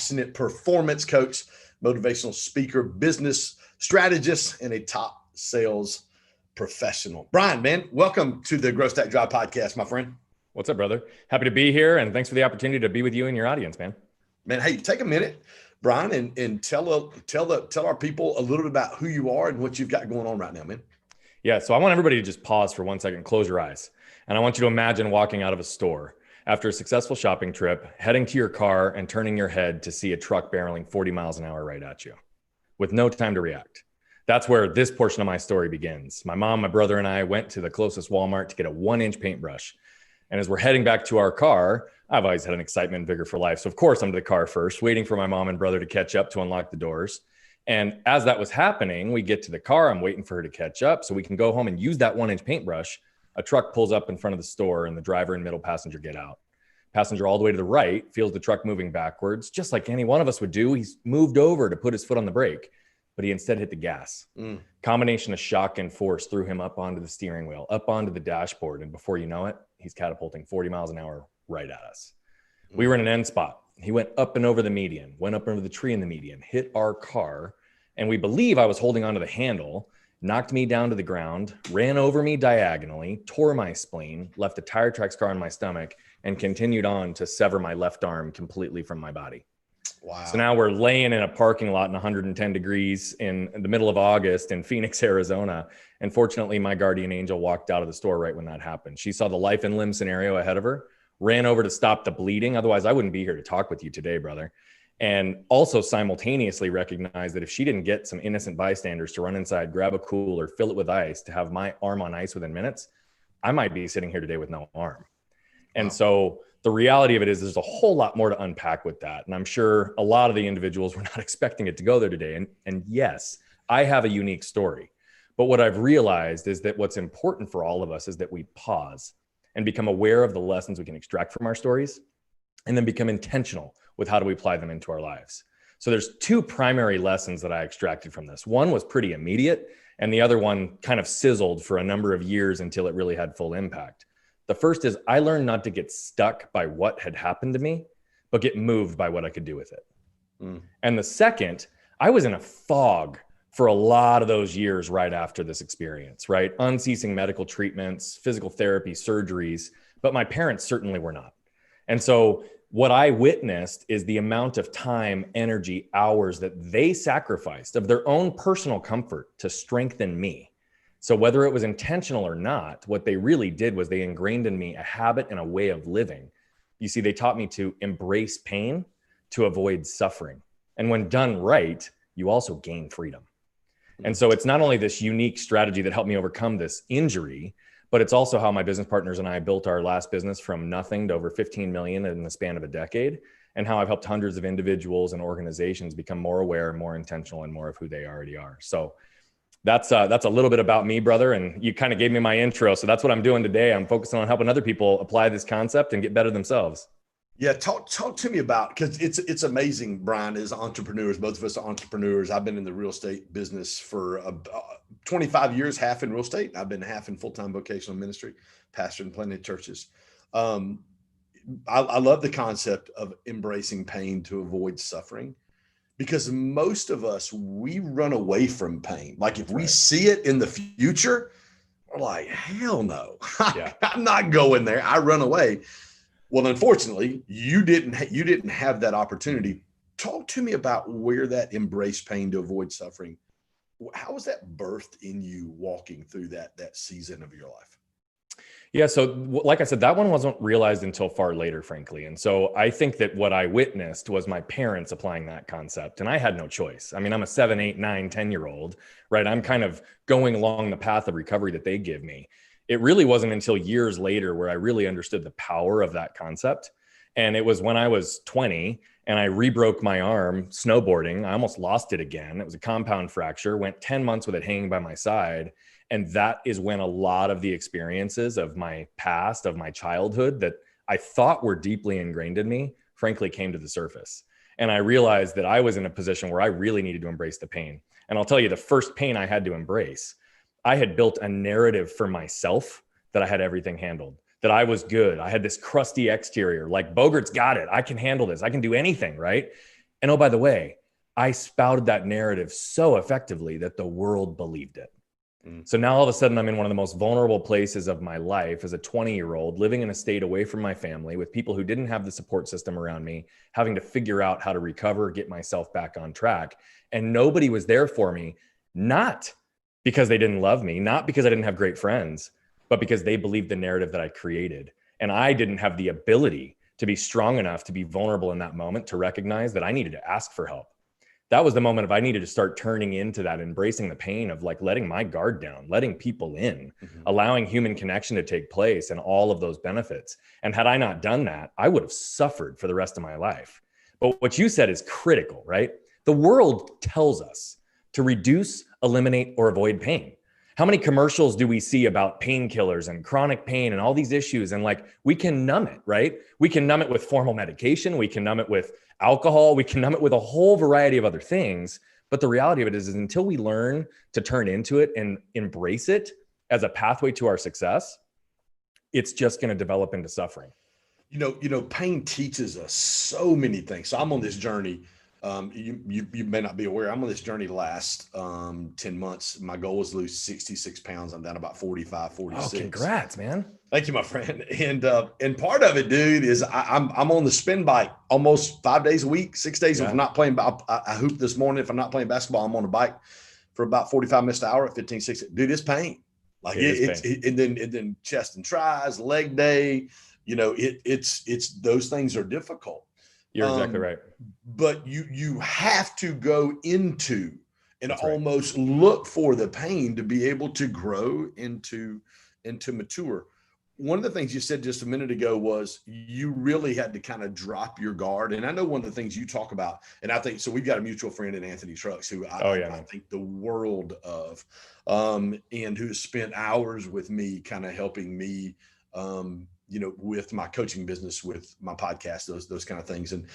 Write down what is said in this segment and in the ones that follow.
passionate performance coach, motivational speaker, business strategist, and a top sales professional. Brian, man, welcome to the Growth Stack Drive podcast, my friend. What's up, brother? Happy to be here, and thanks for the opportunity to be with you and your audience, man. Man, hey, take a minute, Brian, and tell our people a little bit about who you are and what you've got going on right now, man. Yeah, so I want everybody to just pause for 1 second, close your eyes. And I want you to imagine walking out of a store after a successful shopping trip, heading to your car and turning your head to see a truck barreling 40 miles an hour right at you with no time to react. That's where this portion of my story begins. My mom, my brother, and I went to the closest Walmart to get a 1-inch paintbrush. And as we're heading back to our car, I've always had an excitement and vigor for life. So of course I'm to the car first, waiting for my mom and brother to catch up to unlock the doors. And as that was happening, we get to the car. I'm waiting for her to catch up so we can go home and use that 1-inch paintbrush. A truck pulls up in front of the store and the driver and middle passenger get out. Passenger all the way to the right feels the truck moving backwards, just like any one of us would do. He's moved over to put his foot on the brake, but he instead hit the gas. Combination of shock and force threw him up onto the steering wheel, up onto the dashboard. And before you know it, he's catapulting 40 miles an hour right at us. We were in an end spot. He went up and over the median, went up over the tree in the median, hit our car. And we believe I was holding onto the handle, knocked me down to the ground, ran over me diagonally, tore my spleen, left a tire track scar on my stomach, and continued on to sever my left arm completely from my body. Wow. So now we're laying in a parking lot in 110 degrees in the middle of August in Phoenix, Arizona. And fortunately, my guardian angel walked out of the store right when that happened. She saw the life and limb scenario ahead of her, ran over to stop the bleeding. Otherwise, I wouldn't be here to talk with you today, brother. And also simultaneously recognized that if she didn't get some innocent bystanders to run inside, grab a cooler, fill it with ice to have my arm on ice within minutes, I might be sitting here today with no arm. And so the reality of it is there's a whole lot more to unpack with that. And I'm sure a lot of the individuals were not expecting it to go there today. And yes, I have a unique story. But what I've realized is that what's important for all of us is that we pause and become aware of the lessons we can extract from our stories, and then become intentional with how do we apply them into our lives. So there's 2 primary lessons that I extracted from this. One was pretty immediate, and the other one kind of sizzled for a number of years until it really had full impact. The first is I learned not to get stuck by what had happened to me, but get moved by what I could do with it. And the second, I was in a fog for a lot of those years right after this experience, right? Unceasing medical treatments, physical therapy, surgeries, but my parents certainly were not. And so what I witnessed is the amount of time, energy, hours that they sacrificed of their own personal comfort to strengthen me. So whether it was intentional or not, what they really did was they ingrained in me a habit and a way of living. You see, they taught me to embrace pain, to avoid suffering. And when done right, you also gain freedom. And so it's not only this unique strategy that helped me overcome this injury, but it's also how my business partners and I built our last business from nothing to over 15 million in the span of a decade, and how I've helped hundreds of individuals and organizations become more aware, more intentional, and more of who they already are. So that's a little bit about me, brother. And you kind of gave me my intro. So that's what I'm doing today. I'm focusing on helping other people apply this concept and get better themselves. Yeah. Talk to me about, because it's amazing, Brian, as entrepreneurs, both of us are entrepreneurs. I've been in the real estate business for 25 years, half in real estate. I've been half in full-time vocational ministry, pastoring plenty of churches. I love the concept of embracing pain to avoid suffering. Because most of us, we run away from pain. Like if we see it in the future, we're like, hell no, I'm not going there. I run away. Well, unfortunately, you didn't have that opportunity. Talk to me about where that embrace pain to avoid suffering. How was that birthed in you walking through that season of your life? Yeah. So like I said, that one wasn't realized until far later, frankly. And so I think that what I witnessed was my parents applying that concept, and I had no choice. I mean, I'm a 7, 8, 9, 10-year-old, right? I'm kind of going along the path of recovery that they give me. It really wasn't until years later where I really understood the power of that concept. And it was when I was 20 and I rebroke my arm snowboarding. I almost lost it again. It was a compound fracture, went 10 months with it hanging by my side. And that is when a lot of the experiences of my past, of my childhood that I thought were deeply ingrained in me, frankly, came to the surface. And I realized that I was in a position where I really needed to embrace the pain. And I'll tell you, the first pain I had to embrace, I had built a narrative for myself that I had everything handled, that I was good. I had this crusty exterior, like Bogert's got it. I can handle this. I can do anything, right? And oh, by the way, I spouted that narrative so effectively that the world believed it. So now all of a sudden I'm in one of the most vulnerable places of my life as a 20-year-old, living in a state away from my family with people who didn't have the support system around me, having to figure out how to recover, get myself back on track. And nobody was there for me, not because they didn't love me, not because I didn't have great friends, but because they believed the narrative that I created. And I didn't have the ability to be strong enough to be vulnerable in that moment to recognize that I needed to ask for help. That was the moment of I needed to start turning into that, embracing the pain of like letting my guard down, letting people in, allowing human connection to take place and all of those benefits. And had I not done that, I would have suffered for the rest of my life. But what you said is critical, right? The world tells us to reduce, eliminate, or avoid pain. How many commercials do we see about painkillers and chronic pain and all these issues? And like, we can numb it, right? We can numb it with formal medication. We can numb it with alcohol. We can numb it with a whole variety of other things. But the reality of it is until we learn to turn into it and embrace it as a pathway to our success, it's just going to develop into suffering. Pain teaches us so many things. So I'm on this journey. You may not be aware, I'm on this journey the last 10 months. My goal was to lose 66 pounds. I'm down about 45, 46. Oh, congrats, man. Thank you, my friend. And part of it, dude, is I'm on the spin bike almost 5 days a week, 6 days. If I'm not playing, I hooped this morning. If I'm not playing basketball, I'm on a bike for about 45 minutes an hour at 15, 16. Dude, it's pain. Like and then chest and tries, leg day, it's those things are difficult. You're exactly right. But you have to go into and almost look for the pain to be able to grow into mature. One of the things you said just a minute ago was you really had to kind of drop your guard. And I know one of the things you talk about, and I think, so we've got a mutual friend in Anthony Trucks who I think the world of, and who has spent hours with me kind of helping me, with my coaching business, with my podcast, those kind of things. And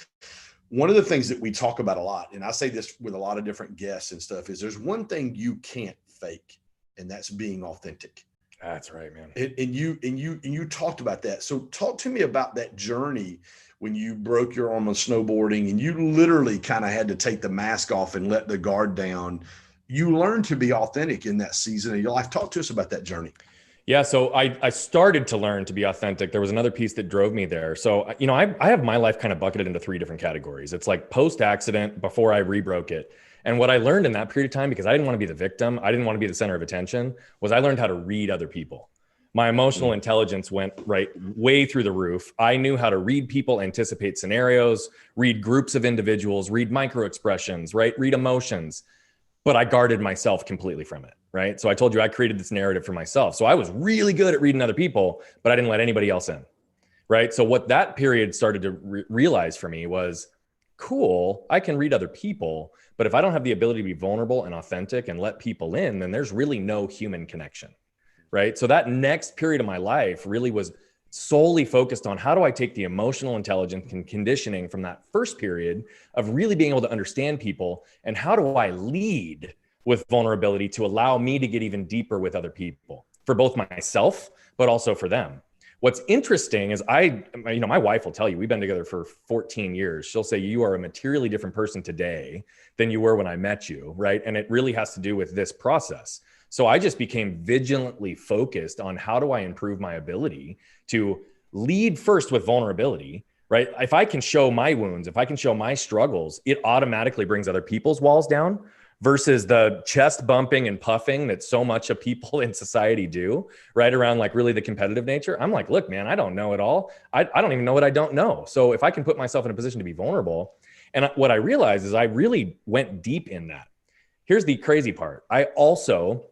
one of the things that we talk about a lot, and I say this with a lot of different guests and stuff, is there's one thing you can't fake, and that's being authentic. That's right, man. And you talked about that. So talk to me about that journey when you broke your arm on snowboarding and you literally kind of had to take the mask off and let the guard down. You learned to be authentic in that season of your life. Talk to us about that journey. Yeah. So I started to learn to be authentic. There was another piece that drove me there. So, I have my life kind of bucketed into 3 different categories. It's like post-accident, before I rebroke it. And what I learned in that period of time, because I didn't want to be the victim, I didn't want to be the center of attention, was I learned how to read other people. My emotional intelligence went way through the roof. I knew how to read people, anticipate scenarios, read groups of individuals, read micro expressions, read emotions. But I guarded myself completely from it, right? So I told you I created this narrative for myself. So I was really good at reading other people, but I didn't let anybody else in, right? So what that period started to realize for me was, cool, I can read other people, but if I don't have the ability to be vulnerable and authentic and let people in, then there's really no human connection, right? So that next period of my life really was solely focused on how do I take the emotional intelligence and conditioning from that first period of really being able to understand people, and how do I lead with vulnerability to allow me to get even deeper with other people, for both myself, but also for them. What's interesting is my wife will tell you, we've been together for 14 years. She'll say, you are a materially different person today than you were when I met you, right? And it really has to do with this process. So I just became vigilantly focused on how do I improve my ability to lead first with vulnerability, right? If I can show my wounds, if I can show my struggles, it automatically brings other people's walls down, versus the chest bumping and puffing that so much of people in society do, right? Around like really the competitive nature. I'm like, look, man, I don't know it all. I don't even know what I don't know. So if I can put myself in a position to be vulnerable, and what I realized is I really went deep in that. Here's the crazy part. I also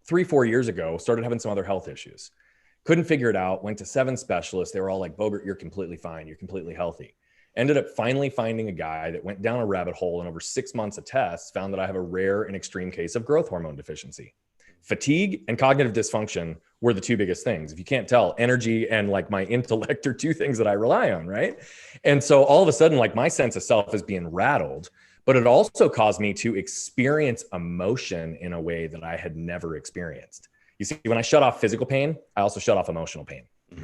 3-4 years ago started having some other health issues. Couldn't figure it out. Went to 7 specialists. They were all like, Bogert, you're completely fine. You're completely healthy. Ended up finally finding a guy that went down a rabbit hole, and over 6 months of tests found that I have a rare and extreme case of growth hormone deficiency. Fatigue and cognitive dysfunction were the 2 biggest things. If you can't tell, energy and like my intellect are 2 things that I rely on, right? And so all of a sudden, like my sense of self is being rattled, but it also caused me to experience emotion in a way that I had never experienced. You see, when I shut off physical pain, I also shut off emotional pain,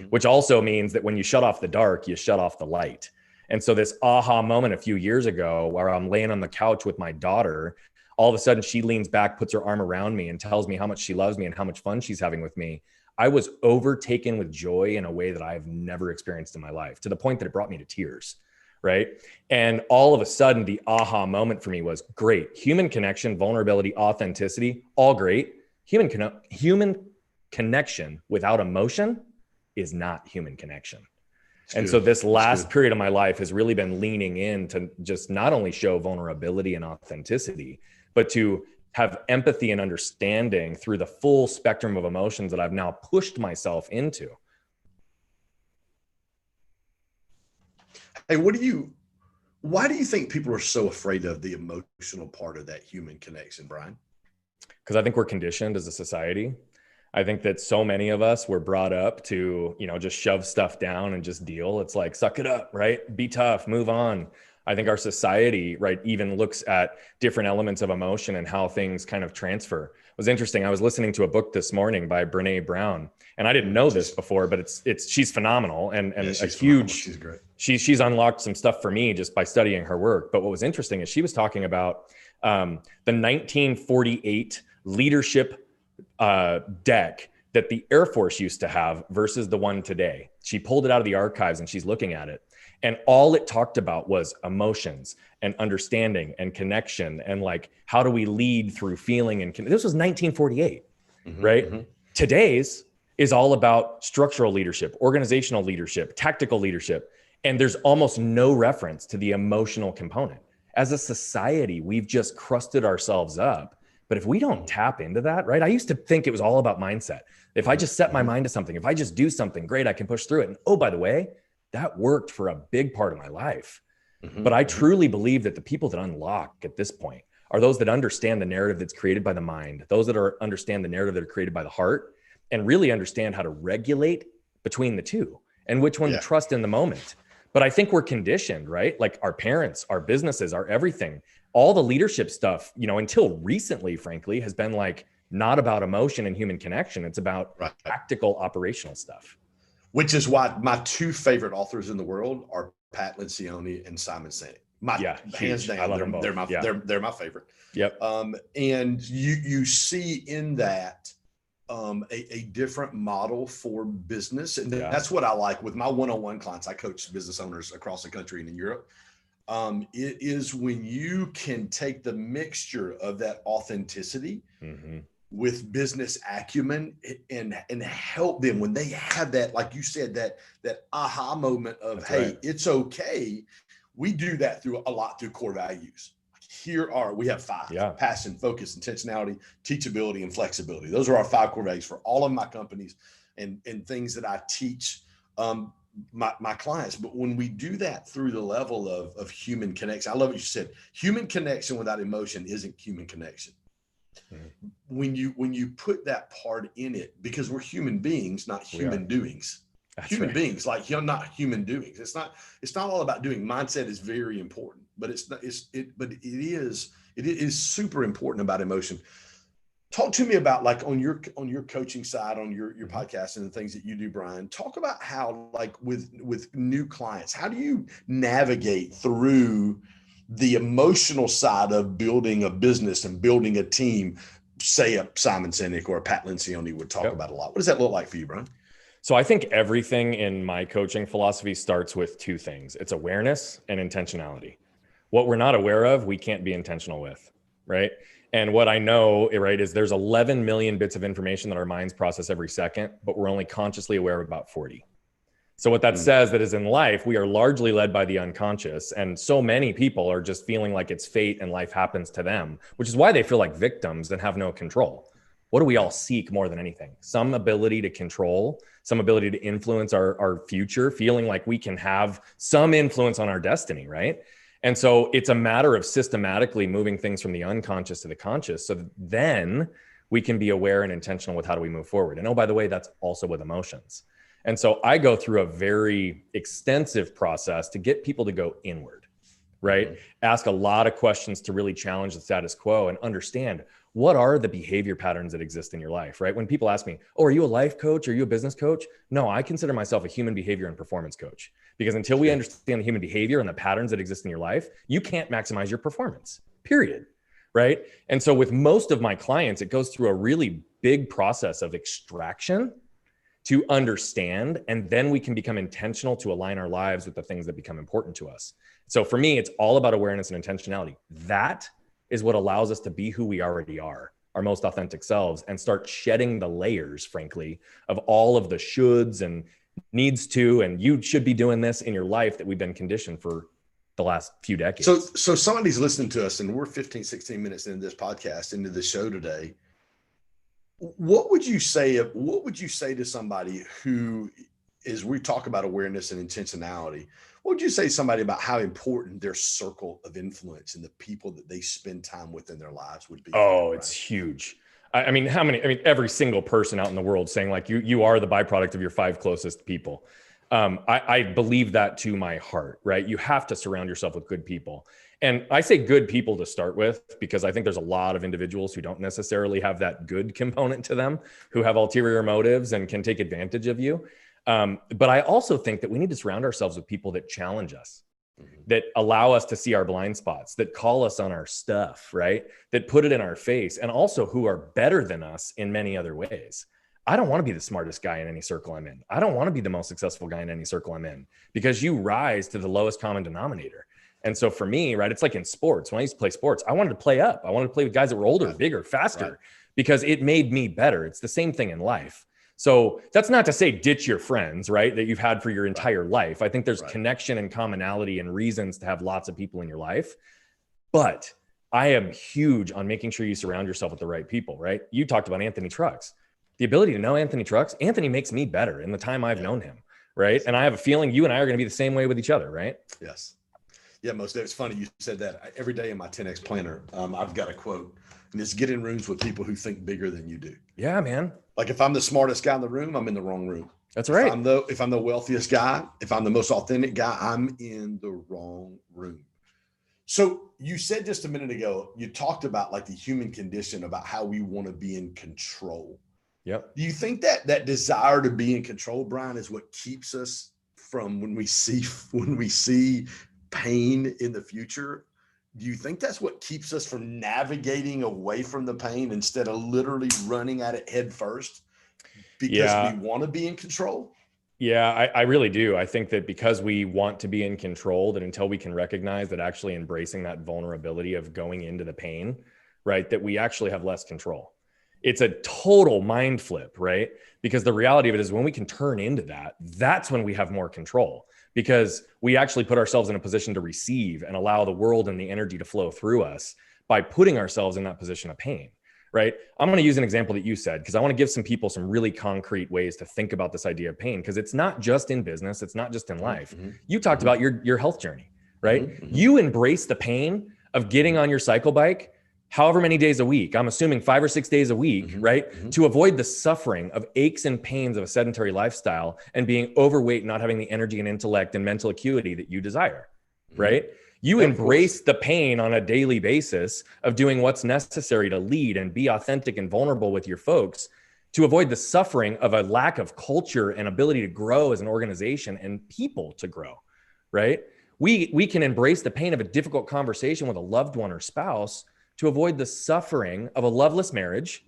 which also means that when you shut off the dark, you shut off the light. And so this aha moment a few years ago where I'm laying on the couch with my daughter, all of a sudden she leans back, puts her arm around me and tells me how much she loves me and how much fun she's having with me. I was overtaken with joy in a way that I've never experienced in my life, to the point that it brought me to tears, right? And all of a sudden the aha moment for me was great. Human connection, vulnerability, authenticity, all great. Human connection without emotion is not human connection. And so this last period of my life has really been leaning in to just not only show vulnerability and authenticity, but to have empathy and understanding through the full spectrum of emotions that I've now pushed myself into. Hey, why do you think people are so afraid of the emotional part of that human connection, Brian? Because I think we're conditioned as a society. I think that so many of us were brought up to, just shove stuff down and just deal. It's like, suck it up, right? Be tough, move on. I think our society, right, even looks at different elements of emotion and how things kind of transfer. It was interesting. I was listening to a book this morning by Brene Brown, and I didn't know this before, but she's phenomenal and she's great. She's unlocked some stuff for me just by studying her work. But what was interesting is she was talking about the 1948 leadership deck that the Air Force used to have versus the one today. She pulled it out of the archives and she's looking at it. And all it talked about was emotions and understanding and connection and like, how do we lead through feeling? And this was 1948, right? Mm-hmm. Today's is all about structural leadership, organizational leadership, tactical leadership. And there's almost no reference to the emotional component. As a society, we've just crusted ourselves up. But if we don't tap into that, right? I used to think it was all about mindset. If I just set my mind to something, if I just do something, great, I can push through it. And oh, by the way, that worked for a big part of my life. But I truly believe that the people that unlock at this point are those that understand the narrative that's created by the mind, those that understand the narrative that are created by the heart, and really understand how to regulate between the two and which one to trust in the moment. But I think we're conditioned, right? Like our parents, our businesses, our everything, all the leadership stuff, until recently, frankly, has been like not about emotion and human connection. It's about tactical operational stuff. Which is why my two favorite authors in the world are Pat Lencioni and Simon Sinek. Hands down, I love them both. They're my favorite. Yep. And you see in that a different model for business, and that's what I like with my one-on-one clients. I coach business owners across the country and in Europe. It is when you can take the mixture of that authenticity with business acumen and help them when they have that, like you said, that aha moment of, it's okay. We do that through core values. We have 5: passion, focus, intentionality, teachability, and flexibility. Those are our 5 core values for all of my companies and things that I teach my clients. But when we do that through the level of human connection, I love what you said. Human connection without emotion isn't human connection. When you put that part in it, because we're human beings, not human doings. Human beings, like not human doings. It's not all about doing. Mindset is very important, but it is super important about emotion. Talk to me about, like, on your coaching side, on your podcast and the things that you do, Brian. Talk about how, like, with new clients, how do you navigate through the emotional side of building a business and building a team, say a Simon Sinek or a Pat Lencioni would talk about a lot? What does that look like for you, Brian? So I think everything in my coaching philosophy starts with 2 things. It's awareness and intentionality. What we're not aware of, we can't be intentional with, right? And what I know, right, is there's 11 million bits of information that our minds process every second, but we're only consciously aware of about 40. So what that says that is in life, we are largely led by the unconscious. And so many people are just feeling like it's fate and life happens to them, which is why they feel like victims and have no control. What do we all seek more than anything? Some ability to control, some ability to influence our future, feeling like we can have some influence on our destiny, right? And so it's a matter of systematically moving things from the unconscious to the conscious, so that then we can be aware and intentional with how do we move forward. And oh, by the way, that's also with emotions. And so I go through a very extensive process to get people to go inward, right? Ask a lot of questions to really challenge the status quo and understand, what are the behavior patterns that exist in your life, right? When people ask me, oh, are you a life coach? Are you a business coach? No, I consider myself a human behavior and performance coach, because until we understand the human behavior and the patterns that exist in your life, you can't maximize your performance, period. Right. And so with most of my clients, it goes through a really big process of extraction to understand, and then we can become intentional to align our lives with the things that become important to us. So for me, it's all about awareness and intentionality. That is what allows us to be who we already are, our most authentic selves, and start shedding the layers, frankly, of all of the shoulds and needs to, and you should be doing this in your life that we've been conditioned for the last few decades. So somebody's listening to us, and we're 15, 16 minutes into this podcast, into the show today. What would you say to somebody who is, we talk about awareness and intentionality, what would you say to somebody about how important their circle of influence and the people that they spend time with in their lives would be? Oh, it's huge. I mean, every single person out in the world saying like, you are the byproduct of your 5 closest people. I believe that to my heart, right? You have to surround yourself with good people. And I say good people to start with, because I think there's a lot of individuals who don't necessarily have that good component to them, who have ulterior motives and can take advantage of you. But I also think that we need to surround ourselves with people that challenge us, that allow us to see our blind spots, that call us on our stuff, right? That put it in our face, and also who are better than us in many other ways. I don't want to be the smartest guy in any circle I'm in. I don't want to be the most successful guy in any circle I'm in, because you rise to the lowest common denominator. And so for me, right, it's like in sports. When I used to play sports, I wanted to play up. I wanted to play with guys that were older, bigger, faster, because it made me better. It's the same thing in life. So that's not to say ditch your friends, right, that you've had for your entire life. I think there's connection and commonality and reasons to have lots of people in your life. But I am huge on making sure you surround yourself with the right people, right? You talked about Anthony Trucks. The ability to know Anthony Trucks, Anthony makes me better in the time I've known him, right? And I have a feeling you and I are going to be the same way with each other, right? Yes. Yeah, most days. It's funny you said that. Every day in my 10X planner, I've got a quote, and it's get in rooms with people who think bigger than you do. Yeah, man. Like if I'm the smartest guy in the room, I'm in the wrong room. That's right. If I'm the wealthiest guy, if I'm the most authentic guy, I'm in the wrong room. So you said just a minute ago, you talked about like the human condition, about how we want to be in control. Yep. Do you think that that desire to be in control, Brian, is what keeps us from when we see pain in the future? Do you think that's what keeps us from navigating away from the pain instead of literally running at it head first because we want to be in control? Yeah, I really do. I think that because we want to be in control, that until we can recognize that actually embracing that vulnerability of going into the pain, right, that we actually have less control. It's a total mind flip, right? Because the reality of it is when we can turn into that, that's when we have more control, because we actually put ourselves in a position to receive and allow the world and the energy to flow through us by putting ourselves in that position of pain, right? I'm going to use an example that you said, because I want to give some people some really concrete ways to think about this idea of pain, because it's not just in business. It's not just in life. You talked about your health journey, right? You embrace the pain of getting on your cycle bike however many days a week, I'm assuming 5 or 6 days a week, right? To avoid the suffering of aches and pains of a sedentary lifestyle and being overweight, not having the energy and intellect and mental acuity that you desire, right? You embrace the pain on a daily basis of doing what's necessary to lead and be authentic and vulnerable with your folks to avoid the suffering of a lack of culture and ability to grow as an organization and people to grow, right? We can embrace the pain of a difficult conversation with a loved one or spouse to avoid the suffering of a loveless marriage,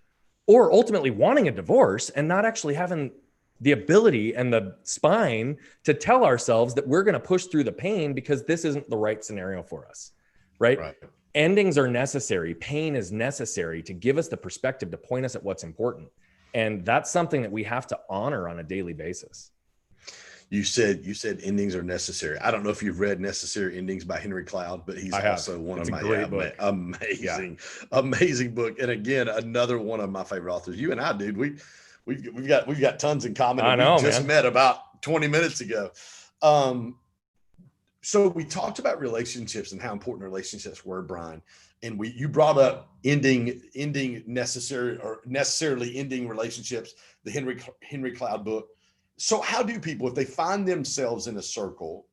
or ultimately wanting a divorce and not actually having the ability and the spine to tell ourselves that we're going to push through the pain because this isn't the right scenario for us, right? Endings are necessary. Pain is necessary to give us the perspective to point us at what's important. And that's something that we have to honor on a daily basis. You said endings are necessary. I don't know if you've read Necessary Endings by Henry Cloud, but he's also one of my amazing book. And again, another one of my favorite authors. You and I, dude, we've got tons in common. I know, we just met about 20 minutes ago. So we talked about relationships and how important relationships were, Brian. And you brought up necessarily ending relationships, the Henry Cloud book. So how do people, if they find themselves in a circle,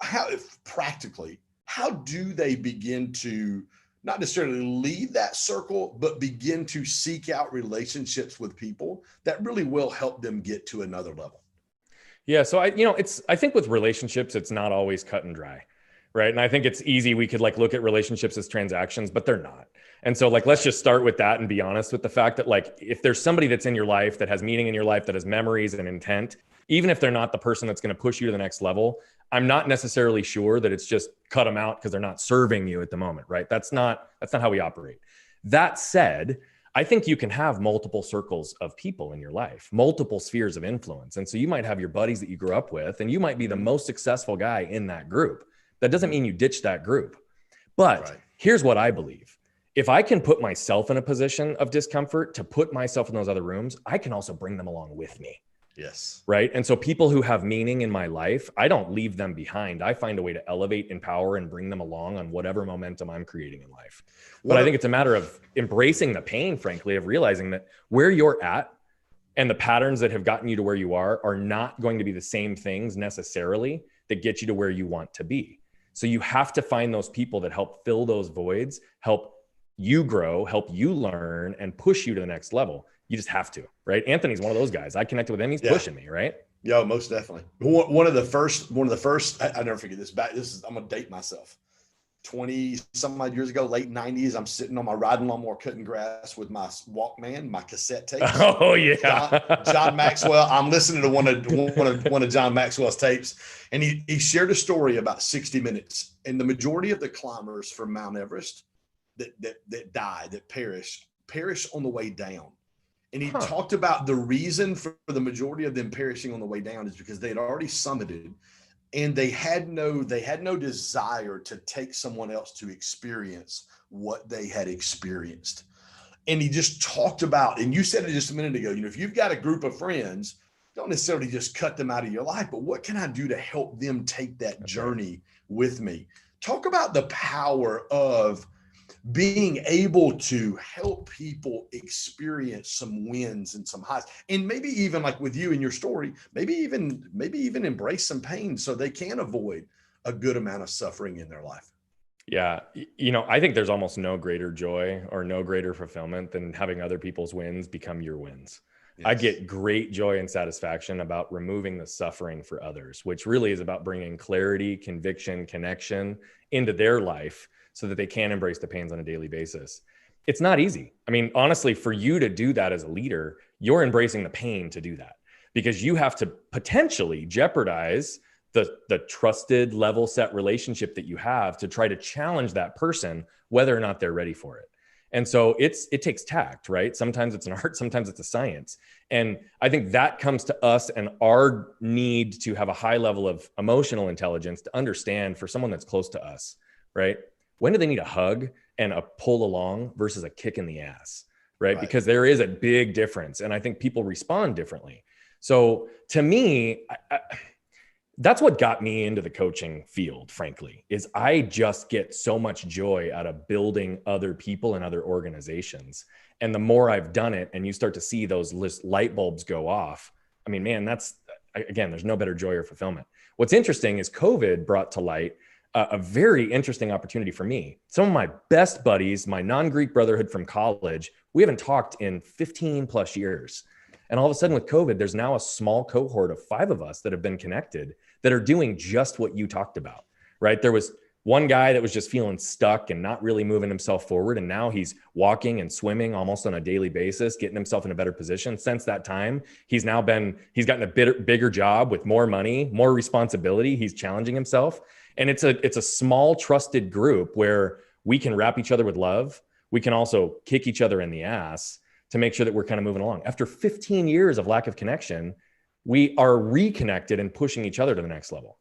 how do they begin to not necessarily leave that circle, but begin to seek out relationships with people that really will help them get to another level. Yeah. So I think with relationships, it's not always cut and dry. Right. And I think it's easy. We could look at relationships as transactions, but they're not. And so let's just start with that and be honest with the fact that if there's somebody that's in your life that has meaning in your life, that has memories and intent, even if they're not the person that's going to push you to the next level, I'm not necessarily sure that it's just cut them out because they're not serving you at the moment. Right. That's not how we operate. That said, I think you can have multiple circles of people in your life, multiple spheres of influence. And so you might have your buddies that you grew up with, and you might be the most successful guy in that group. That doesn't mean you ditch that group. But Here's what I believe. If I can put myself in a position of discomfort to put myself in those other rooms, I can also bring them along with me. Yes. Right. And so people who have meaning in my life, I don't leave them behind. I find a way to elevate, empower, and bring them along on whatever momentum I'm creating in life. But I think it's a matter of embracing the pain, frankly, of realizing that where you're at and the patterns that have gotten you to where you are not going to be the same things necessarily that get you to where you want to be. So you have to find those people that help fill those voids, help you grow, help you learn, and push you to the next level. You just have to, right? Anthony's one of those guys. I connected with him. He's pushing me, right? Yeah, most definitely. One of the first, I never forget this. I'm going to date myself. 20 some odd years ago, late 90s, I'm sitting on my riding lawnmower cutting grass with my Walkman, my cassette tapes. Oh yeah. John Maxwell. I'm listening to one of John Maxwell's tapes, and he shared a story about 60 Minutes. And the majority of the climbers from Mount Everest that die, that perish on the way down. And he talked about the reason for the majority of them perishing on the way down is because they had already summited, and they had no desire to take someone else to experience what they had experienced. And he just talked about, and you said it just a minute ago, if you've got a group of friends, don't necessarily just cut them out of your life, but what can I do to help them take that journey with me? Talk about the power of being able to help people experience some wins and some highs, and maybe even like with you in your story, maybe even embrace some pain so they can avoid a good amount of suffering in their life. Yeah. I think there's almost no greater joy or no greater fulfillment than having other people's wins become your wins. Yes. I get great joy and satisfaction about removing the suffering for others, which really is about bringing clarity, conviction, connection into their life so that they can embrace the pains on a daily basis. It's not easy. I mean, honestly, for you to do that as a leader, you're embracing the pain to do that, because you have to potentially jeopardize the trusted level set relationship that you have to try to challenge that person, whether or not they're ready for it. And so it takes tact, right? Sometimes it's an art, sometimes it's a science. And I think that comes to us and our need to have a high level of emotional intelligence to understand for someone that's close to us, right? When do they need a hug and a pull along versus a kick in the ass, right? Because there is a big difference. And I think people respond differently. So to me, that's what got me into the coaching field, frankly, is I just get so much joy out of building other people and other organizations. And the more I've done it and you start to see those light bulbs go off, I mean, man, there's no better joy or fulfillment. What's interesting is COVID brought to light a very interesting opportunity for me. Some of my best buddies, my non-Greek brotherhood from college, we haven't talked in 15 plus years. And all of a sudden with COVID, there's now a small cohort of 5 of us that have been connected that are doing just what you talked about, right? There was one guy that was just feeling stuck and not really moving himself forward. And now he's walking and swimming almost on a daily basis, getting himself in a better position. Since that time, he's gotten a bigger job with more money, more responsibility. He's challenging himself. And it's a small trusted group where we can wrap each other with love. We can also kick each other in the ass to make sure that we're kind of moving along. After 15 years of lack of connection, we are reconnected and pushing each other to the next level.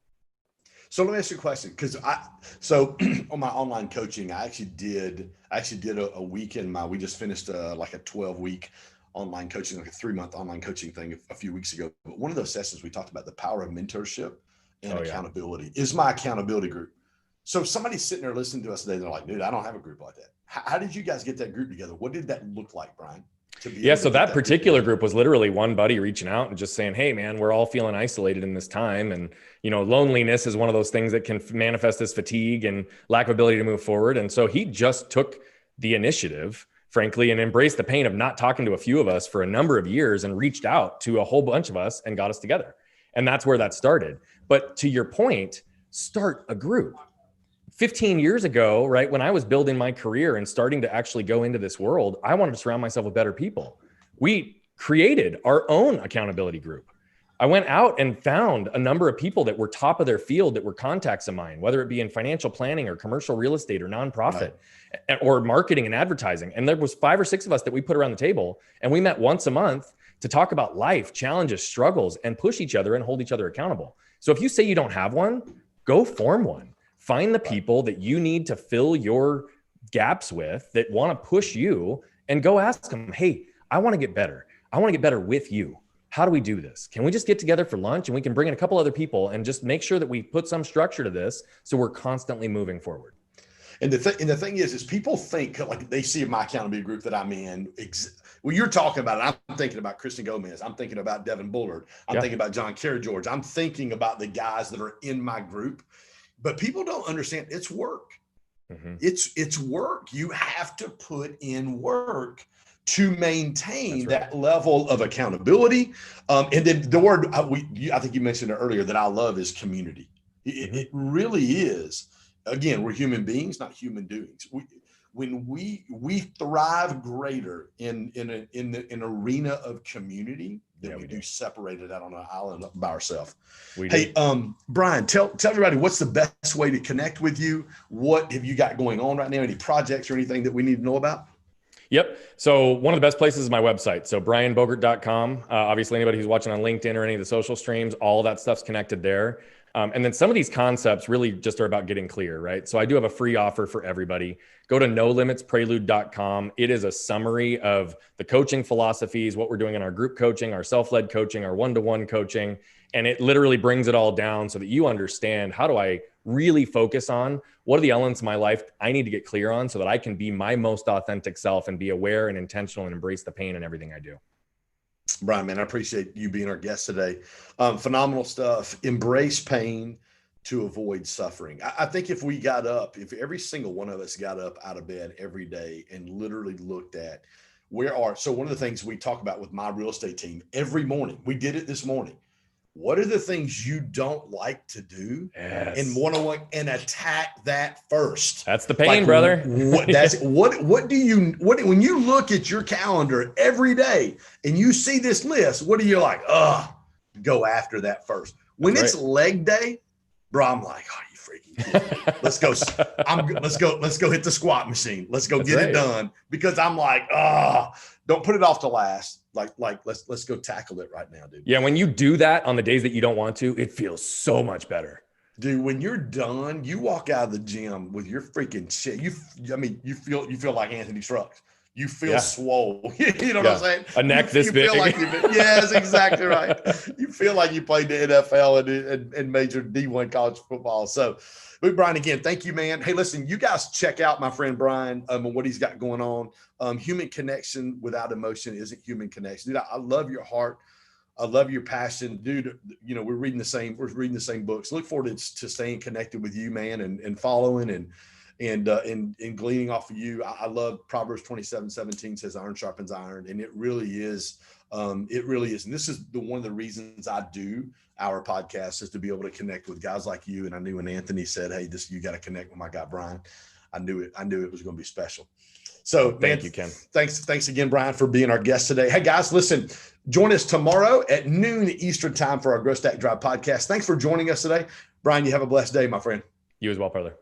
So let me ask you a question, because on my online coaching, I actually did a weekend. We just finished like a 12-week online coaching, like a 3-month online coaching thing a few weeks ago. But one of those sessions, we talked about the power of mentorship and accountability. Is my accountability group. So if somebody's sitting there listening to us today, they're like, dude, I don't have a group like that. How did you guys get that group together? What did that look like, Brian? Yeah. So that particular group was literally one buddy reaching out and just saying, hey man, we're all feeling isolated in this time. And, loneliness is one of those things that can manifest as fatigue and lack of ability to move forward. And so he just took the initiative, frankly, and embraced the pain of not talking to a few of us for a number of years and reached out to a whole bunch of us and got us together. And that's where that started. But to your point, start a group. 15 years ago, right, when I was building my career and starting to actually go into this world, I wanted to surround myself with better people. We created our own accountability group. I went out and found a number of people that were top of their field, that were contacts of mine, whether it be in financial planning or commercial real estate or nonprofit, right, or marketing and advertising. And there was 5 or 6 of us that we put around the table, and we met once a month to talk about life, challenges, struggles, and push each other and hold each other accountable. So if you say you don't have one, go form one. Find the people that you need to fill your gaps with, that want to push you, and go ask them, hey, I want to get better. I want to get better with you. How do we do this? Can we just get together for lunch and we can bring in a couple other people and just make sure that we put some structure to this so we're constantly moving forward? And the thing is people think, like, they see my accountability group that I'm in. Well, you're talking about it. I'm thinking about Kristen Gomez. I'm thinking about Devin Bullard. I'm thinking about John Kerry George. I'm thinking about the guys that are in my group. But people don't understand it's work. Mm-hmm. It's work. You have to put in work to maintain that level of accountability. And then the word I think you mentioned it earlier that I love is community. It really is. Again, we're human beings, not human doings. We thrive greater in an arena of community than we do separated out on an island by ourselves. Hey, Brian, tell everybody, what's the best way to connect with you? What have you got going on right now? Any projects or anything that we need to know about? Yep. So one of the best places is my website. So brianbogert.com. Obviously, anybody who's watching on LinkedIn or any of the social streams, all of that stuff's connected there. And then some of these concepts really just are about getting clear, right? So I do have a free offer for everybody. Go to nolimitsprelude.com. It is a summary of the coaching philosophies, what we're doing in our group coaching, our self-led coaching, our one-to-one coaching. And it literally brings it all down so that you understand, how do I really focus on what are the elements of my life I need to get clear on so that I can be my most authentic self and be aware and intentional and embrace the pain in everything I do. Brian, man, I appreciate you being our guest today. Phenomenal stuff. Embrace pain to avoid suffering. I think if every single one of us got up out of bed every day and literally looked at so one of the things we talk about with my real estate team every morning, we did it this morning. What are the things you don't like to do? Yes. And one-on-one, and attack that first. That's the pain, brother. When you look at your calendar every day and you see this list, what are you like? Go after that first. When it's leg day, bro, I'm like, you freaking kidding me. Let's go hit the squat machine. Let's go get it done, because I'm like, don't put it off to last. Like let's go tackle it right now, dude. Yeah, when you do that on the days that you don't want to, it feels so much better. Dude, when you're done, you walk out of the gym with your freaking shit. You feel like Anthony Trucks. You feel swole. You know what I'm saying? A neck this big. Yes, exactly right. You feel like you played the NFL and major D1 college football. So, but Brian, again, thank you, man. Hey, listen, you guys check out my friend Brian and what he's got going on. Human connection without emotion isn't human connection. Dude, I love your heart. I love your passion, dude. We're reading the same books. Look forward to staying connected with you, man, and following and gleaning off of you. I love Proverbs 27:17 says iron sharpens iron. And it really is. And this is one of the reasons I do our podcast, is to be able to connect with guys like you. And I knew when Anthony said, hey, you got to connect with my guy, Brian, I knew it was going to be special. So thank you, Ken. Thanks again, Brian, for being our guest today. Hey guys, listen, join us tomorrow at noon Eastern time for our Grow Stack Drive podcast. Thanks for joining us today. Brian, you have a blessed day, my friend. You as well, brother.